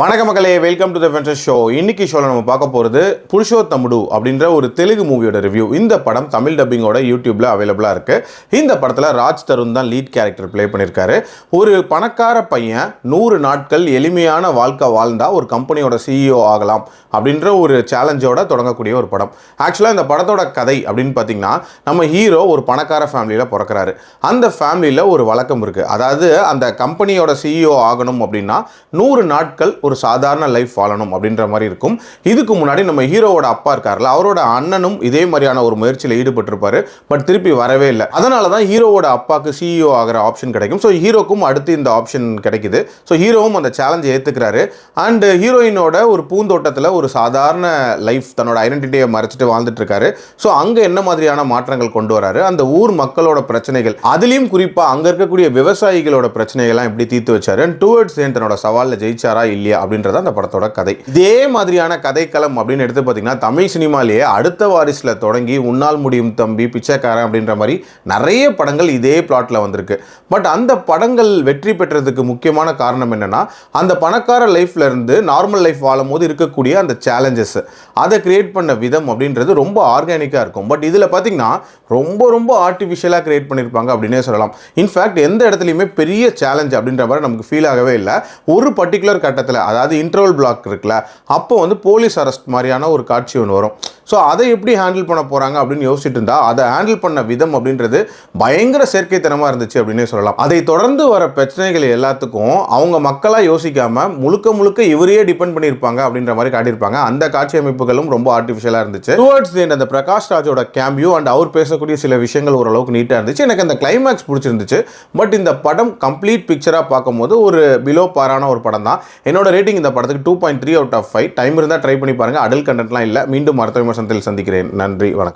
வணக்க மக்களே, welcome to the venture show. இன்னைக்கு ஷோல நம்ம பார்க்க போகிறது புருஷோத்தமுடு அப்படின்ற ஒரு தெலுங்கு மூவியோட ரிவ்யூ. இந்த படம் தமிழ் டப்பிங்கோட யூடியூப்ல அவைலபிளாக இருக்கு. இந்த படத்தில் ராஜ் தருண் தான் லீட் கேரக்டர் ப்ளே பண்ணியிருக்காரு. ஒரு பணக்கார பையன் 100 நாட்கள் எளிமையான வாழ்க்கை வாழ்ந்தா ஒரு கம்பெனியோட சிஇஓ ஆகலாம் அப்படின்ற ஒரு சேலஞ்சோட தொடங்கக்கூடிய ஒரு படம். ஆக்சுவலாக இந்த படத்தோட கதை அப்படின்னு பார்த்தீங்கன்னா, நம்ம ஹீரோ ஒரு பணக்கார ஃபேமிலியில் பிறக்கிறாரு. அந்த ஃபேமிலியில் ஒரு வழக்கம் இருக்குது. அதாவது அந்த கம்பெனியோட சிஇஓ ஆகணும் அப்படின்னா 100 நாட்கள் ஒரு சாதாரண லைஃப் வாழணும் அப்படின்ற மாதிரி இருக்கும். இதுக்கு முன்னாடி நம்ம ஹீரோவோட அப்பா இருக்கார்ல, அவரோட அண்ணனும் இதே மாதிரியான ஒரு முயற்சியில் ஈடுபட்டிருப்பாரு. பட் திருப்பி வரவே இல்லை. அதனால தான் ஹீரோவோட அப்பாவுக்கு சிஇஓ ஆகிற ஆப்ஷன் கிடைக்கும். ஸோ ஹீரோக்கும் அடுத்து இந்த ஆப்ஷன் கிடைக்குது. ஸோ ஹீரோவும் அந்த சேலஞ்சை ஏற்றுக்கிறாரு. அண்ட் ஹீரோயினோட ஒரு பூந்தோட்டத்தில் ஒரு சாதாரண லைஃப், தன்னோட ஐடென்டிட்டியை மறைச்சிட்டு வாழ்ந்துட்டு இருக்காரு. ஸோ அங்கே என்ன மாதிரியான மாற்றங்கள் கொண்டு வராரு, அந்த ஊர் மக்களோட பிரச்சனைகள், அதுலேயும் குறிப்பாக அங்கே இருக்கக்கூடிய விவசாயிகளோட பிரச்சனைகள்லாம் எப்படி தீர்த்து வச்சாரு, அண்ட் டுவர்ட்ஸ் தன்னோட சவாலில் ஜெயிச்சாரா இல்லையா அப்படின்றத அந்த படத்தோட கதை. இதே மாதிரியான கதைக்களம் அப்படின்னு எடுத்து பார்த்தீங்கன்னா, தமிழ் சினிமாலேயே அடுத்த வாரிசில் தொடங்கி உன்னால் முடியும் தம்பி, பிச்சைக்காரன் அப்படின்ற மாதிரி நிறைய படங்கள் இதே பிளாட்ல வந்திருக்கு. பட் அந்த படங்கள் வெற்றி பெற்றதுக்கு முக்கியமான காரணம் என்னன்னா, அந்த பணக்கார லைஃப்ல இருந்து நார்மல் லைஃப் வாழும் போது இருக்கக்கூடிய அந்த சேலஞ்சஸ், அதை கிரியேட் பண்ண விதம் அப்படின்றது ரொம்ப ஆர்கானிக்காக இருக்கும். பட் இதில் பார்த்தீங்கன்னா ரொம்ப ஆர்டிஃபிஷியலாக கிரியேட் பண்ணியிருப்பாங்க அப்படின்னே சொல்லலாம். இன்ஃபேக்ட் எந்த இடத்துலையுமே பெரிய சேலஞ்ச் அப்படின்ற மாதிரி நமக்கு ஃபீல் ஆகவே இல்லை. ஒரு பர்டிகுலர் கட்டத்தில், அதாவது இன்டர்வல் பிளாக் இருக்குல்ல, அப்போ வந்து போலீஸ் அரெஸ்ட் மாதிரியான ஒரு காட்சி ஒன்று வரும். ஸோ அதை எப்படி ஹேண்டில் பண்ண போகிறாங்க அப்படின்னு யோசிச்சுட்டு இருந்தா, அதை ஹேண்டில் பண்ண விதம் அப்படின்றது பயங்கர செயற்கைத்தனமாக இருந்துச்சு அப்படின்னே சொல்லலாம். அதை தொடர்ந்து வர பிரச்சனைகள் எல்லாத்துக்கும் அவங்க மக்களாக யோசிக்காம முழுக்க இவரையே டிபெண்ட் பண்ணியிருப்பாங்க அப்படின்ற மாதிரி காட்டியிருப்பாங்க. அந்த காட்சி அமைப்புகளும் ரொம்ப ஆர்டிஃபிஷியலாக இருந்துச்சு. டுவர்ட்ஸ் தி எண்ட் அந்த பிரகாஷ் ராஜோட கேம்பியோ அண்ட் அவர் பேசக்கூடிய சில விஷயங்கள் ஓரளவுக்கு நீட்டாக இருந்துச்சு. எனக்கு அந்த கிளைமேக்ஸ் பிடிச்சிருந்துச்சு. பட் இந்த படம் கம்ப்ளீட் பிக்சராக பார்க்கும்போது ஒரு பிலோ பாரான ஒரு படம் தான். என்னோட ரேட்டிங் இந்த படத்துக்கு 2.3 out of 5. டைம் இருந்தால் ட்ரை பண்ணி பாருங்கள். அடல்ட் கண்டென்ட்லாம் இல்லை. மீண்டும் அடுத்த விமர்சனத்தில் சந்திக்கிறேன். நன்றி, வணக்கம்.